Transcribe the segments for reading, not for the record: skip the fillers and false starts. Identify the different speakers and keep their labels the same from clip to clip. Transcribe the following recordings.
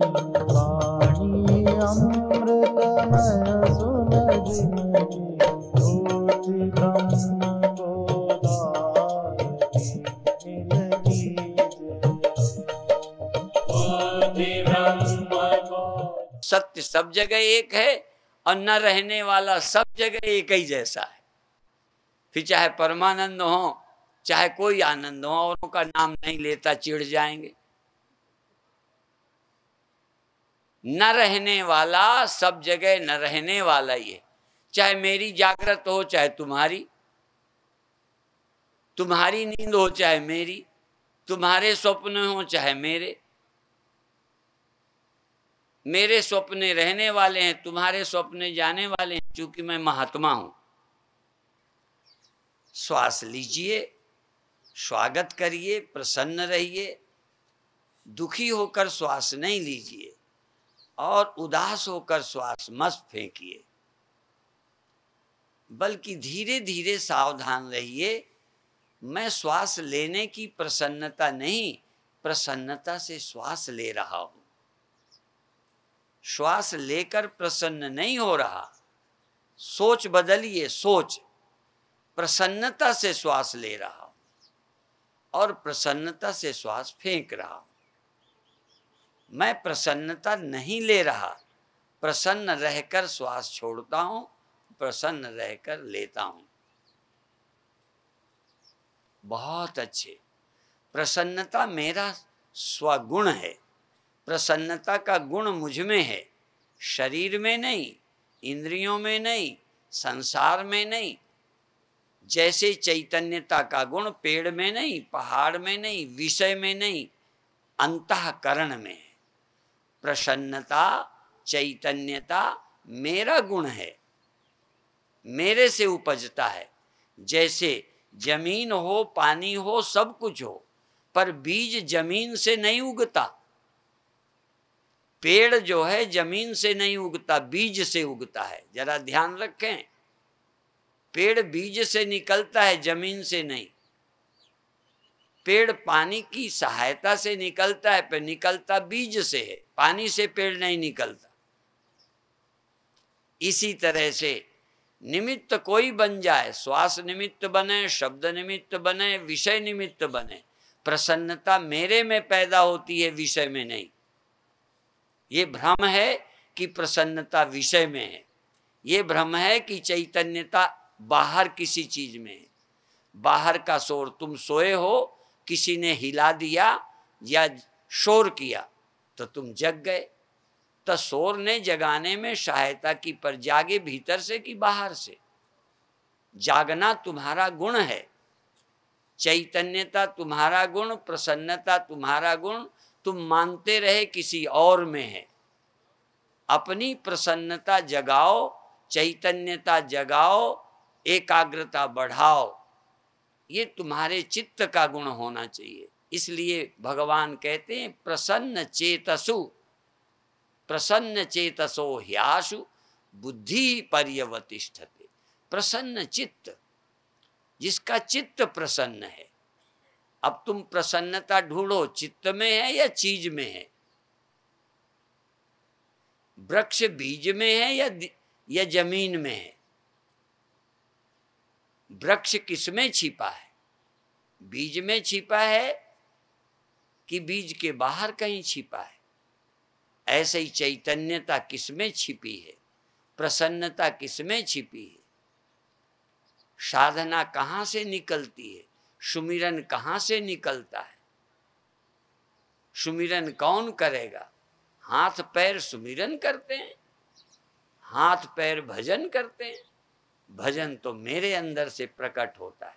Speaker 1: वाणी अमृतमय सुलगिनहि ज्योति ब्रह्म बोधायति मिलगी
Speaker 2: सत्य सब जगह एक है और न रहने वाला सब जगह एक ही जैसा है। फिर चाहे परमानंद हो चाहे कोई आनंद हो, औरों का नाम नहीं लेता चिढ़ जाएंगे। न रहने वाला सब जगह न रहने वाला ही है। चाहे मेरी जागृत हो चाहे तुम्हारी, तुम्हारी नींद हो चाहे मेरी, तुम्हारे स्वप्न हो चाहे मेरे स्वप्ने रहने वाले हैं, तुम्हारे स्वप्ने जाने वाले हैं, क्योंकि मैं महात्मा हूं। श्वास लीजिए, स्वागत करिए, प्रसन्न रहिए। दुखी होकर श्वास नहीं लीजिए और उदास होकर श्वास मत फेंकिए, बल्कि धीरे धीरे सावधान रहिए। मैं श्वास लेने की प्रसन्नता नहीं, प्रसन्नता से श्वास ले रहा हूं। श्वास लेकर प्रसन्न नहीं हो रहा। सोच बदलिए, सोच। प्रसन्नता से श्वास ले रहा हूं और प्रसन्नता से श्वास फेंक रहा हूं। मैं प्रसन्नता नहीं ले रहा, प्रसन्न रहकर श्वास छोड़ता हूं, प्रसन्न रहकर लेता हूं। बहुत अच्छे। प्रसन्नता मेरा स्वगुण है। प्रसन्नता का गुण मुझ में है, शरीर में नहीं, इंद्रियों में नहीं, संसार में नहीं। जैसे चैतन्यता का गुण पेड़ में नहीं, पहाड़ में नहीं, विषय में नहीं, अंतःकरण में है। प्रसन्नता, चैतन्यता मेरा गुण है, मेरे से उपजता है। जैसे जमीन हो, पानी हो, सब कुछ हो, पर बीज जमीन से नहीं उगता। पेड़ जो है जमीन से नहीं उगता, बीज से उगता है। जरा ध्यान रखें, पेड़ बीज से निकलता है, जमीन से नहीं। पेड़ पानी की सहायता से निकलता है, पर निकलता बीज से है, पानी से पेड़ नहीं निकलता। इसी तरह से निमित्त कोई बन जाए, श्वास निमित्त बने, शब्द निमित्त बने, विषय निमित्त बने, प्रसन्नता मेरे में पैदा होती है, विषय में नहीं। ये भ्रम है कि प्रसन्नता विषय में है। ये भ्रम है कि चैतन्यता बाहर किसी चीज में है। बाहर का शोर, तुम सोए हो, किसी ने हिला दिया या शोर किया तो तुम जग गए, तो शोर ने जगाने में सहायता की, पर जागे भीतर से कि बाहर से। जागना तुम्हारा गुण है, चैतन्यता तुम्हारा गुण, प्रसन्नता तुम्हारा गुण। तुम मानते रहे किसी और में है। अपनी प्रसन्नता जगाओ, चैतन्यता जगाओ, एकाग्रता बढ़ाओ। ये तुम्हारे चित्त का गुण होना चाहिए। इसलिए भगवान कहते हैं प्रसन्न चेतसु, प्रसन्न चेतसो ह्यासु बुद्धि पर्यवतिष्ठते। प्रसन्न चित्त, जिसका चित्त प्रसन्न है। अब तुम प्रसन्नता ढूंढो, चित्त में है या चीज में है? वृक्ष बीज में है या जमीन में है? वृक्ष किसमें छिपा है? बीज में छिपा है कि बीज के बाहर कहीं छिपा है? ऐसे ही चैतन्यता किसमें छिपी है? प्रसन्नता किसमें छिपी है? साधना कहाँ से निकलती है? सुमिरन कहाँ से निकलता है? सुमिरन कौन करेगा? हाथ पैर सुमिरन करते हैं, हाथ पैर भजन करते हैं। भजन तो मेरे अंदर से प्रकट होता है।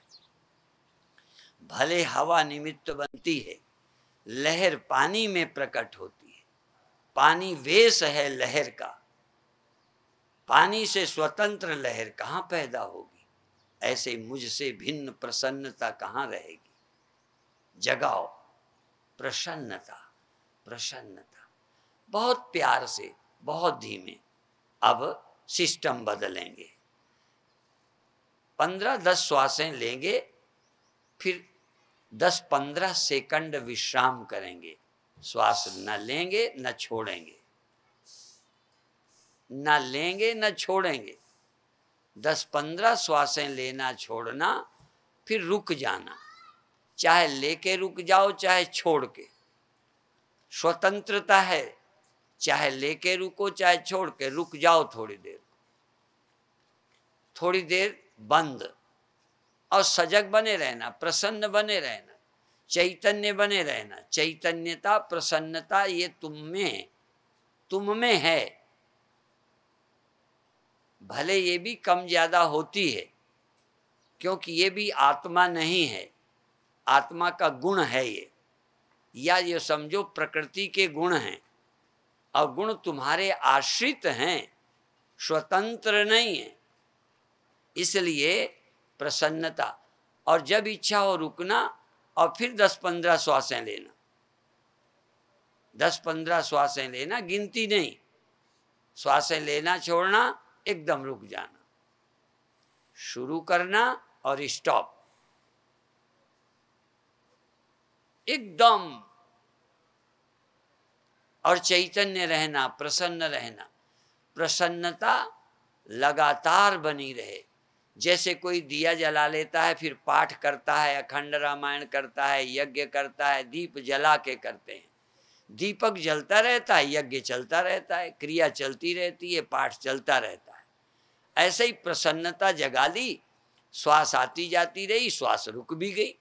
Speaker 2: भले हवा निमित्त बनती है, लहर पानी में प्रकट होती है। पानी वेश है लहर का, पानी से स्वतंत्र लहर कहाँ पैदा होगी? ऐसे मुझसे भिन्न प्रसन्नता कहाँ रहेगी? जगाओ प्रसन्नता, प्रसन्नता। बहुत प्यार से, बहुत धीमे। अब सिस्टम बदलेंगे। 15-10 श्वासें लेंगे, फिर 10-15 सेकंड विश्राम करेंगे। श्वास न लेंगे न छोड़ेंगे, न लेंगे न छोड़ेंगे। 10-15 श्वासें लेना छोड़ना, फिर रुक जाना, चाहे लेके रुक जाओ चाहे छोड़ के, स्वतंत्रता है। चाहे लेके रुको चाहे छोड़ के, रुक जाओ थोड़ी देर, थोड़ी देर बंद, और सजग बने रहना, प्रसन्न बने रहना, चैतन्य बने रहना। चैतन्यता प्रसन्नता ये तुम में है। भले ये भी कम ज्यादा होती है, क्योंकि ये भी आत्मा नहीं है, आत्मा का गुण है ये, या ये समझो प्रकृति के गुण हैं, और गुण तुम्हारे आश्रित हैं, स्वतंत्र नहीं है। इसलिए प्रसन्नता, और जब इच्छा हो रुकना, और फिर 10-15 श्वासें लेना। 10-15 श्वासें लेना, गिनती नहीं, श्वासें लेना छोड़ना, एकदम रुक जाना, शुरू करना और स्टॉप, एकदम। और चैतन्य रहना, प्रसन्न रहना। प्रसन्नता लगातार बनी रहे। जैसे कोई दिया जला लेता है, फिर पाठ करता है, अखंड रामायण करता है, यज्ञ करता है, दीप जला के करते हैं, दीपक जलता रहता है, यज्ञ चलता रहता है, क्रिया चलती रहती है, पाठ चलता रहता है। ऐसे ही प्रसन्नता जगा ली, श्वास आती जाती रही, श्वास रुक भी गई,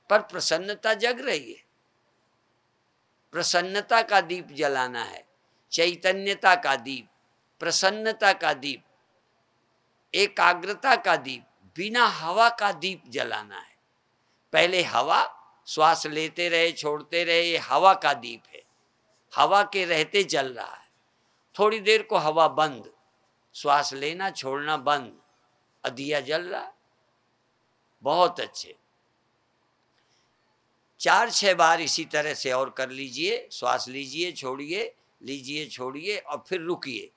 Speaker 2: पर प्रसन्नता जग रही है। प्रसन्नता का दीप जलाना है, चैतन्यता का दीप, प्रसन्नता का दीप, एकाग्रता का दीप, बिना हवा का दीप जलाना है। पहले हवा, श्वास लेते रहे छोड़ते रहे, ये हवा का दीप है, हवा के रहते जल रहा है। थोड़ी देर को हवा बंद, श्वास लेना छोड़ना बंद, दिया जल रहा है। बहुत अच्छे, 4-6 बार इसी तरह से और कर लीजिए। श्वास लीजिए छोड़िए, लीजिए छोड़िए, और फिर रुकिए।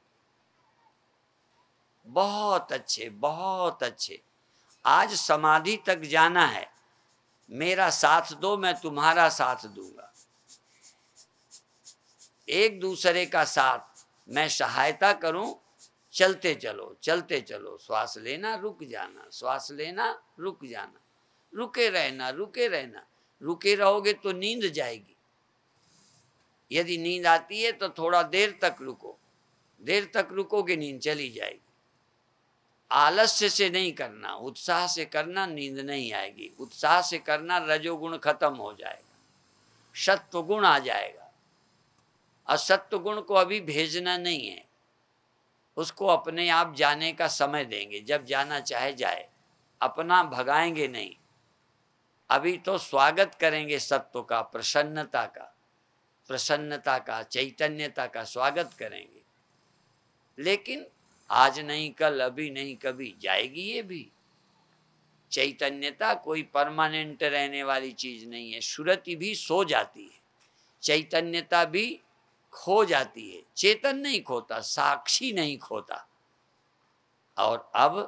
Speaker 2: बहुत अच्छे, बहुत अच्छे। आज समाधि तक जाना है, मेरा साथ दो, मैं तुम्हारा साथ दूंगा। एक दूसरे का साथ, मैं सहायता करूं, चलते चलो चलते चलो। श्वास लेना रुक जाना, श्वास लेना रुक जाना, रुके रहना रुके रहना। रुके रहोगे तो नींद जाएगी। यदि नींद आती है तो थोड़ा देर तक रुको, देर तक रुकोगे नींद चली जाएगी। आलस्य से नहीं करना, उत्साह से करना, नींद नहीं आएगी। उत्साह से करना, रजोगुण खत्म हो जाएगा, सत्व गुण आ जाएगा। असत्व गुण को अभी भेजना नहीं है, उसको अपने आप जाने का समय देंगे, जब जाना चाहे जाए, अपना भगाएंगे नहीं। अभी तो स्वागत करेंगे सत्व का, प्रसन्नता का, प्रसन्नता का, चैतन्यता का स्वागत करेंगे। लेकिन आज नहीं कल, अभी नहीं कभी जाएगी ये भी। चैतन्यता कोई परमानेंट रहने वाली चीज नहीं है। सुरति भी सो जाती है, चैतन्यता भी खो जाती है। चेतन नहीं खोता, साक्षी नहीं खोता। और अब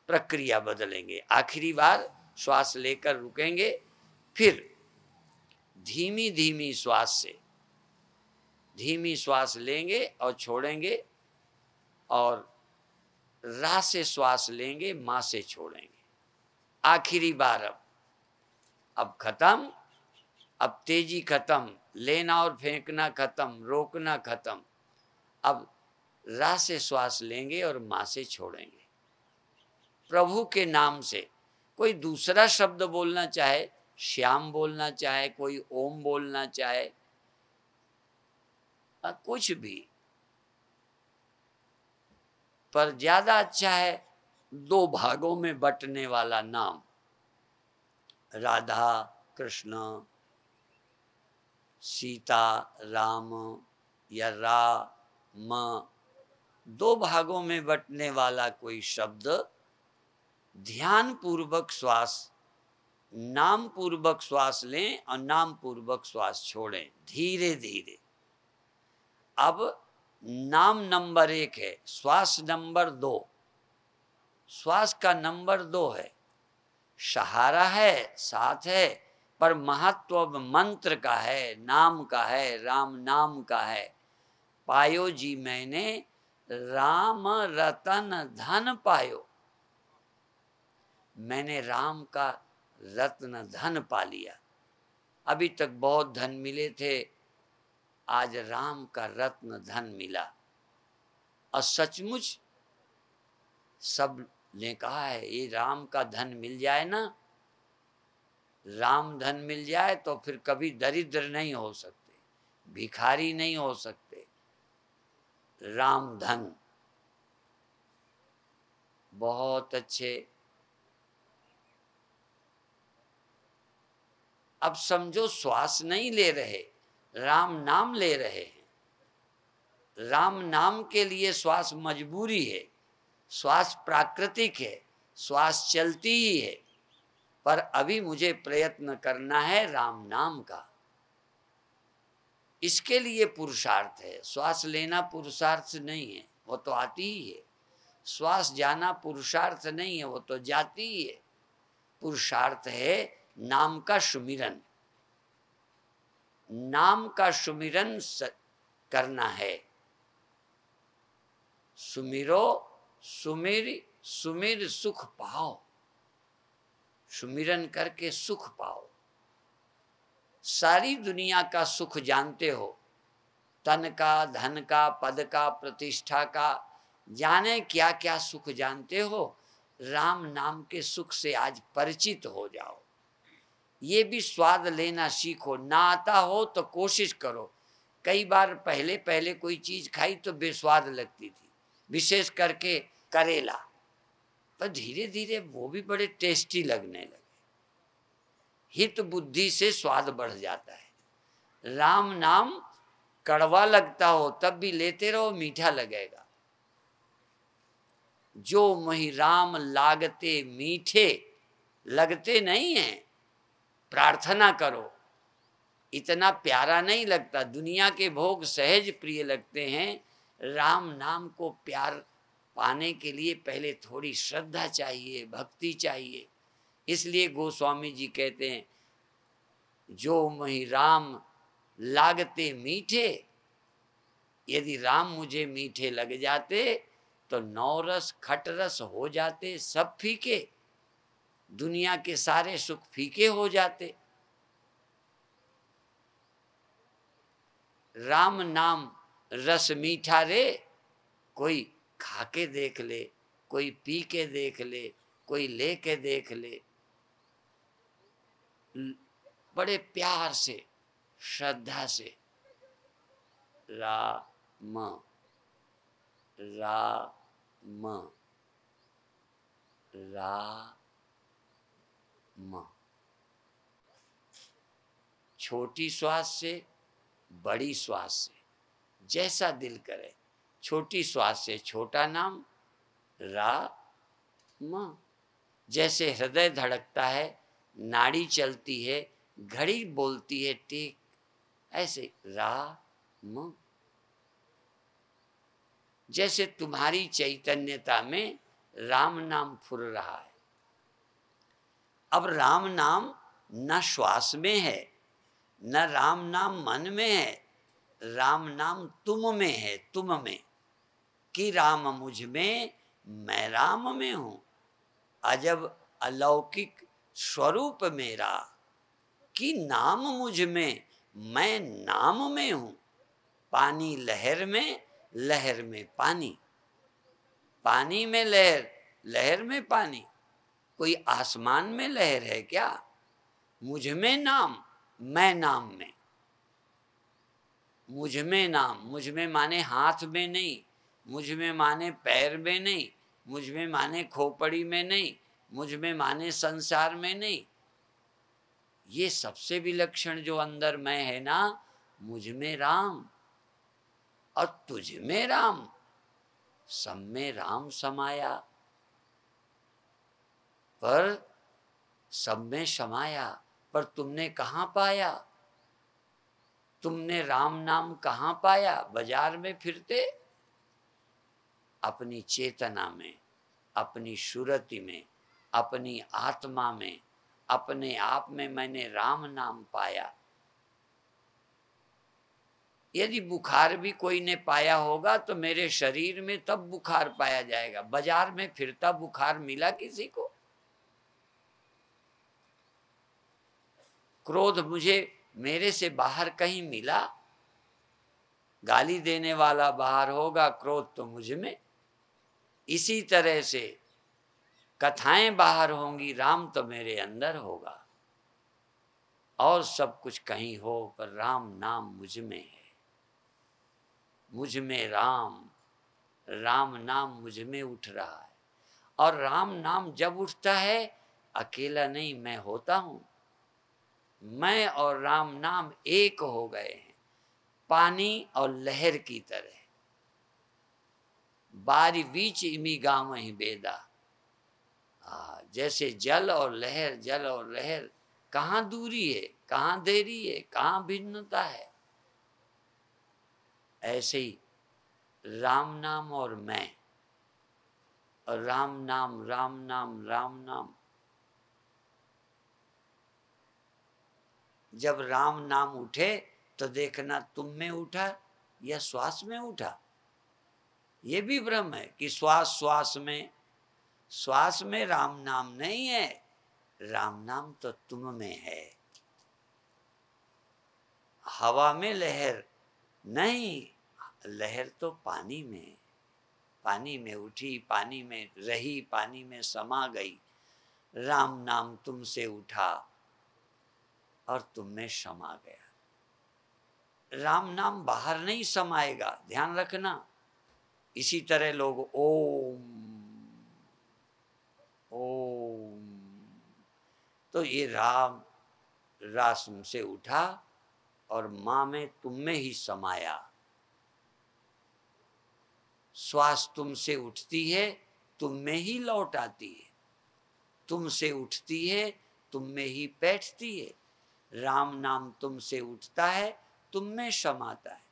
Speaker 2: प्रक्रिया बदलेंगे। आखिरी बार श्वास लेकर रुकेंगे, फिर धीमी धीमी श्वास से, धीमी श्वास लेंगे और छोड़ेंगे, और रा से श्वास लेंगे, मां से छोड़ेंगे। आखिरी बार अब खत्म, अब तेजी खत्म, लेना और फेंकना खत्म, रोकना खत्म। अब रा से श्वास लेंगे और मां से छोड़ेंगे। प्रभु के नाम से कोई दूसरा शब्द बोलना चाहे, श्याम बोलना चाहे, कोई ओम बोलना चाहे, कुछ भी, पर ज्यादा अच्छा है 2 भागों में बंटने वाला नाम। राधा कृष्ण, सीता राम, या राम, 2 भागों में बंटने वाला कोई शब्द ध्यान पूर्वक श्वास, नाम पूर्वक श्वास लें और नाम पूर्वक श्वास छोड़ें, धीरे धीरे। अब नाम नंबर 1 है, श्वास नंबर 2, श्वास का नंबर 2 है। सहारा है, साथ है, पर महत्व अब मंत्र का है, नाम का है, राम नाम का है। पायो जी मैंने राम रतन धन पायो, मैंने राम का रत्न धन पा लिया। अभी तक बहुत धन मिले थे, आज राम का रत्न धन मिला। और सचमुच सब ने कहा है ये राम का धन मिल जाए ना, राम धन मिल जाए तो फिर कभी दरिद्र नहीं हो सकते, भिखारी नहीं हो सकते। राम धन बहुत अच्छे। अब समझो श्वास नहीं ले रहे, राम नाम ले रहे हैं। राम नाम के लिए श्वास मजबूरी है, श्वास प्राकृतिक है, श्वास चलती ही है, पर अभी मुझे प्रयत्न करना है राम नाम का। इसके लिए पुरुषार्थ है। श्वास लेना पुरुषार्थ नहीं है, वो तो आती ही है। श्वास जाना पुरुषार्थ नहीं है, वो तो जाती ही है। पुरुषार्थ है नाम का सुमिरन। नाम का सुमिरन करना है। सुमिरो सुमिर सुमिर सुख पाओ, सुमिरन करके सुख पाओ। सारी दुनिया का सुख जानते हो, तन का, धन का, पद का, प्रतिष्ठा का, जाने क्या क्या सुख जानते हो। राम नाम के सुख से आज परिचित हो जाओ। ये भी स्वाद लेना सीखो। ना आता हो तो कोशिश करो। कई बार पहले पहले कोई चीज खाई तो बेस्वाद लगती थी, विशेष करके करेला, पर धीरे धीरे वो भी बड़े टेस्टी लगने लगे। हित बुद्धि से स्वाद बढ़ जाता है। राम नाम कड़वा लगता हो तब भी लेते रहो, मीठा लगेगा। जो मही राम लागते मीठे, लगते नहीं है, प्रार्थना करो। इतना प्यारा नहीं लगता, दुनिया के भोग सहज प्रिय लगते हैं। राम नाम को प्यार पाने के लिए पहले थोड़ी श्रद्धा चाहिए, भक्ति चाहिए। इसलिए गोस्वामी जी कहते हैं जो मही राम लागते मीठे, यदि राम मुझे मीठे लग जाते तो नौरस खटरस हो जाते सब फीके, दुनिया के सारे सुख फीके हो जाते। राम नाम रस मीठा रे, कोई खा के देख ले, कोई पी के देख ले, कोई ले के देख ले। बड़े प्यार से, श्रद्धा से राम राम राम, छोटी श्वास से, बड़ी श्वास से, जैसा दिल करे। छोटी श्वास से छोटा नाम राम। जैसे हृदय धड़कता है, नाड़ी चलती है, घड़ी बोलती है टिक, ऐसे राम। जैसे तुम्हारी चैतन्यता में राम नाम फुर रहा है। अब राम नाम न श्वास में है, न राम नाम मन में है, राम नाम तुम में है, तुम में। कि राम मुझ में, मैं राम में हूं। अजब अलौकिक स्वरूप मेरा, कि नाम मुझ में, मैं नाम में हूं। पानी लहर में, लहर में पानी, पानी में लहर, लहर में पानी। कोई आसमान में लहर है क्या? मुझ में नाम, मैं नाम में। मुझ में नाम, मुझ में माने हाथ में नहीं, मुझ में माने पैर में नहीं, मुझ में माने खोपड़ी में नहीं, मुझ में माने संसार में नहीं। ये सबसे विलक्षण जो अंदर मैं है ना, मुझ में राम और तुझ में राम, सब में राम समाया। पर सब में समाया, पर तुमने कहाँ पाया? तुमने राम नाम कहाँ पाया? बाजार में फिरते? अपनी चेतना में, अपनी सुरति में, अपनी आत्मा में अपने आप में मैंने राम नाम पाया। यदि बुखार भी कोई ने पाया होगा तो मेरे शरीर में तब बुखार पाया जाएगा। बाजार में फिरता बुखार मिला किसी को? क्रोध मुझे मेरे से बाहर कहीं मिला? गाली देने वाला बाहर होगा, क्रोध तो मुझ में। इसी तरह से कथाएं बाहर होंगी, राम तो मेरे अंदर होगा। और सब कुछ कहीं हो पर राम नाम मुझ में है। मुझ में राम, राम नाम मुझ में उठ रहा है। और राम नाम जब उठता है, अकेला नहीं मैं होता हूं। मैं और राम नाम एक हो गए हैं, पानी और लहर की तरह। बारी बीच इमी गाँव ही बेदा। जैसे जल और लहर, जल और लहर, कहाँ दूरी है, कहाँ देरी है, कहाँ भिन्नता है। ऐसे ही राम नाम और मैं, और राम नाम राम नाम राम नाम। जब राम नाम उठे तो देखना तुम में उठा या श्वास में उठा। ये भी भ्रम है कि श्वास श्वास में, श्वास में राम नाम नहीं है, राम नाम तो तुम में है। हवा में लहर नहीं, लहर तो पानी में, पानी में उठी, पानी में रही, पानी में समा गई। राम नाम तुमसे उठा और तुम में समा गया। राम नाम बाहर नहीं समाएगा, ध्यान रखना। इसी तरह लोग ओम ओम, तो ये राम रास्म से उठा और माँ में तुम में ही समाया। श्वास तुमसे उठती है, तुम में ही लौट आती है। तुमसे उठती है, तुम में ही बैठती है। राम नाम तुमसे उठता है, तुम में समाता है।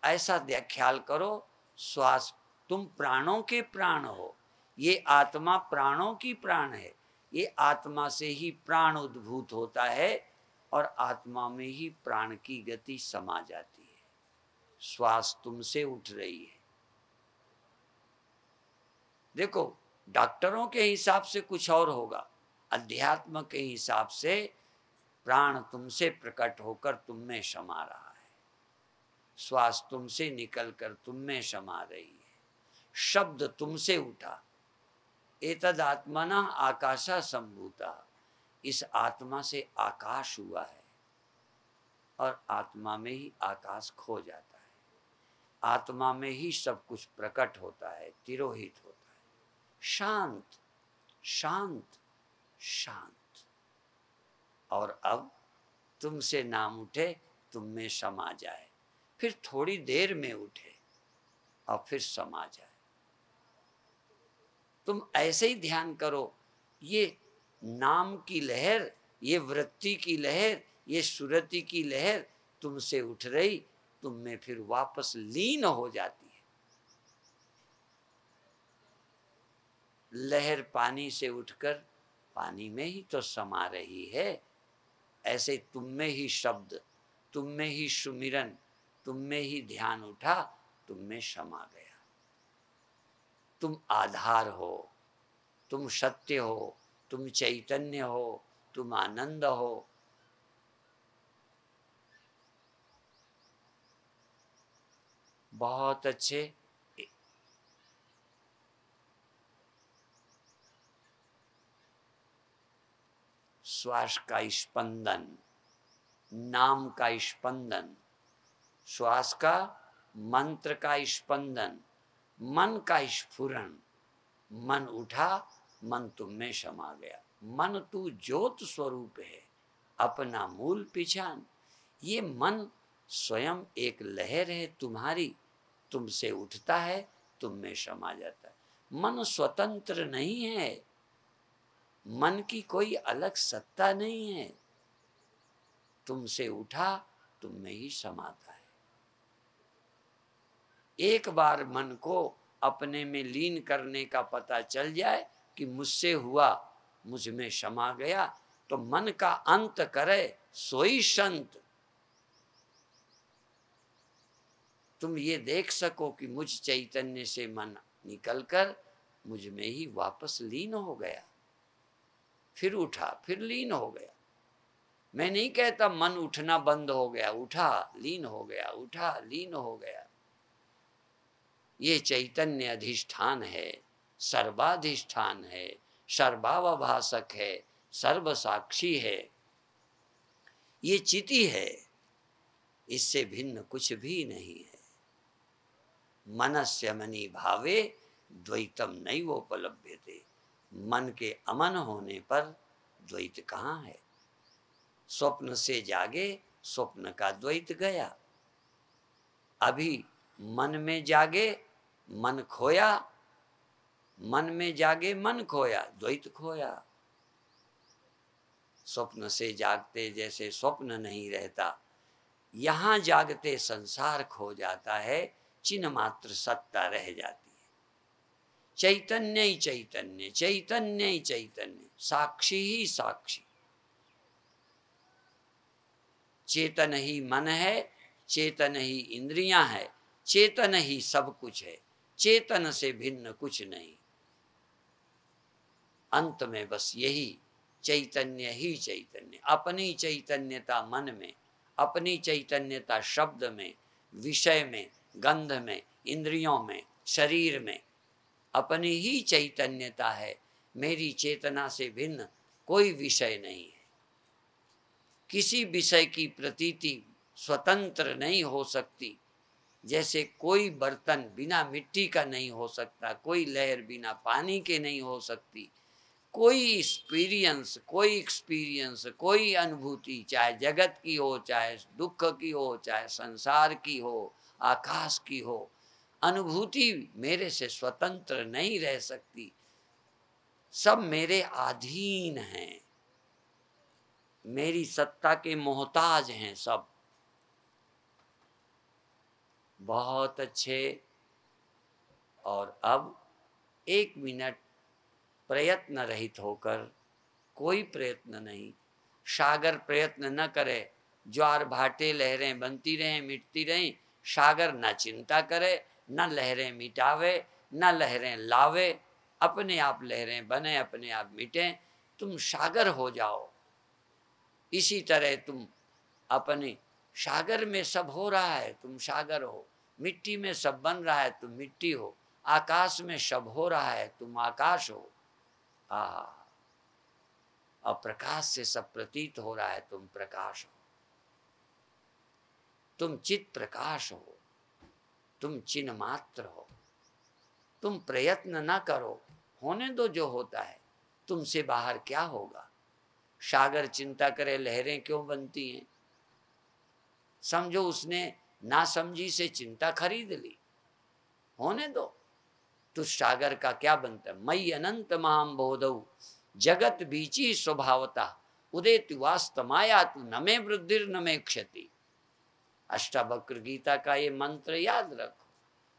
Speaker 2: ऐसा ख्याल करो, श्वास, तुम प्राणों के प्राण हो। ये आत्मा प्राणों की प्राण है। ये आत्मा से ही प्राण उद्भूत होता है और आत्मा में ही प्राण की गति समा जाती है। श्वास तुमसे उठ रही है। देखो, डॉक्टरों के हिसाब से कुछ और होगा, अध्यात्म के हिसाब से प्राण तुमसे प्रकट होकर तुम में समा रहा है। श्वास तुमसे निकलकर तुम में समा रही है। शब्द तुमसे उठा। एतद आत्मना आकाशा संभूता। इस आत्मा से आकाश हुआ है और आत्मा में ही आकाश खो जाता है। आत्मा में ही सब कुछ प्रकट होता है, तिरोहित होता है। शांत शांत शांत। और अब तुमसे नाम उठे, तुम में समा जाए, फिर थोड़ी देर में उठे और फिर समा जाए। तुम ऐसे ही ध्यान करो। ये नाम की लहर, ये वृत्ति की लहर, ये सुरति की लहर तुमसे उठ रही, तुम में फिर वापस लीन हो जाती है। लहर पानी से उठकर पानी में ही तो समा रही है। ऐसे तुम में ही शब्द, तुम में ही सुमिरन, तुम में ही ध्यान उठा, तुम में समा गया। तुम आधार हो, तुम सत्य हो, तुम चैतन्य हो, तुम आनंद हो। बहुत अच्छे। श्वास का स्पंदन, नाम का स्पंदन, श्वास का, मंत्र का स्पंदन, मन का स्फुरन। मन उठा, मन तुम में समा गया। मन तू ज्योत स्वरूप है, अपना मूल पहचान। ये मन स्वयं एक लहर है तुम्हारी, तुमसे उठता है, तुम में समा जाता है। मन स्वतंत्र नहीं है, मन की कोई अलग सत्ता नहीं है। तुमसे उठा, तुम में ही समाता है। एक बार मन को अपने में लीन करने का पता चल जाए कि मुझसे हुआ मुझ में क्षमा गया, तो मन का अंत करे सोई संत। तुम ये देख सको कि मुझ चैतन्य से मन निकलकर मुझ में ही वापस लीन हो गया, फिर उठा फिर लीन हो गया। मैं नहीं कहता मन उठना बंद हो गया, उठा लीन हो गया, उठा लीन हो गया। ये चैतन्य अधिष्ठान है, सर्वाधिष्ठान है, सर्वावभासक है, सर्व साक्षी है, ये चिति है, इससे भिन्न कुछ भी नहीं है। मनस्य मनि भावे द्वैतम नैवोपलभ्यते। मन के अमन होने पर द्वैत कहाँ है? स्वप्न से जागे, स्वप्न का द्वैत गया। अभी मन में जागे, मन खोया, मन में जागे मन खोया, द्वैत खोया। स्वप्न से जागते जैसे स्वप्न नहीं रहता, यहां जागते संसार खो जाता है, चिन्ह मात्र सत्ता रह जाती है। चैतन्य ही चैतन्य, चैतन्य ही चैतन्य, साक्षी ही साक्षी। चेतन ही मन है, चेतन ही इंद्रियां है, चेतन ही सब कुछ है, चेतन से भिन्न कुछ नहीं। अंत में बस यही चैतन्य ही चैतन्य, अपनी चैतन्यता मन में, अपनी चैतन्यता शब्द में, विषय में, गंध में, इंद्रियों में, शरीर में, अपनी ही चैतन्यता है। मेरी चेतना से भिन्न कोई विषय नहीं है। किसी विषय की प्रतीति स्वतंत्र नहीं हो सकती। जैसे कोई बर्तन बिना मिट्टी का नहीं हो सकता, कोई लहर बिना पानी के नहीं हो सकती, कोई एक्सपीरियंस, कोई अनुभूति, चाहे जगत की हो, चाहे दुख की हो, चाहे संसार की हो, आकाश की हो, अनुभूति मेरे से स्वतंत्र नहीं रह सकती। सब मेरे अधीन हैं, मेरी सत्ता के मोहताज हैं सब। बहुत अच्छे। और अब 1 मिनट प्रयत्न रहित होकर, कोई प्रयत्न नहीं, सागर प्रयत्न न करे, ज्वार भाटे लहरें बनती रहें, मिटती रहें, सागर न चिंता करे, न लहरें मिटावे, न लहरें लावे, अपने आप लहरें बने, अपने आप मिटें। तुम सागर हो जाओ। इसी तरह तुम अपने सागर में सब हो रहा है, तुम सागर हो। मिट्टी में सब बन रहा है, तुम मिट्टी हो। आकाश में सब हो रहा है, तुम आकाश हो। और प्रकाश से सब प्रतीत हो रहा है, तुम प्रकाश हो। तुम चित प्रकाश हो, तुम चिन्ह मात्र हो। तुम प्रयत्न ना करो, होने दो जो होता है। तुमसे बाहर क्या होगा? सागर चिंता करे, लहरें क्यों बनती हैं? समझो उसने ना समझी से चिंता खरीद ली, होने दो। तो सागर का क्या बनता है? मई अनंत महाम बोधौ जगत बीची स्वभावता उदेति वास्तमाया तू न में वृद्धिर न में क्षति। अष्टावक्र गीता का ये मंत्र याद रखो।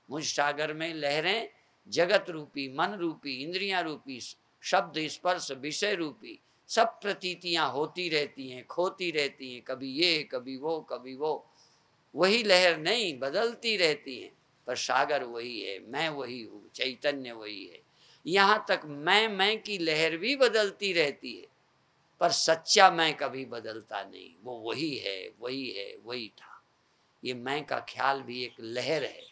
Speaker 2: मुझ सागर में लहरें जगत रूपी, मन रूपी, इंद्रियां रूपी, शब्द स्पर्श विषय रूपी सब प्रतीतियां होती रहती हैं, खोती रहती हैं, कभी ये कभी वो कभी वो। वही लहर नहीं, बदलती रहती हैं, पर सागर वही है, मैं वही हूँ, चैतन्य वही है। यहाँ तक मैं की लहर भी बदलती रहती है, पर सच्चा मैं कभी बदलता नहीं। वो वही है, वही है, वही था। ये मैं का ख्याल भी एक लहर है।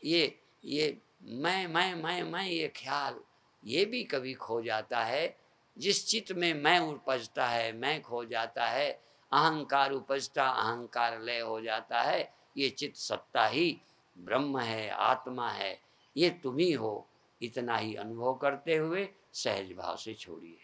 Speaker 2: ये मैं ये ख्याल ये भी कभी खो जाता है। जिस चित्त में मैं उपजता है, मैं खो जाता है। अहंकार उपजता, अहंकार लय हो जाता है। ये चित्त सत्ता ही ब्रह्म है, आत्मा है, ये तुम ही हो। इतना ही अनुभव करते हुए सहज भाव से छोड़िए।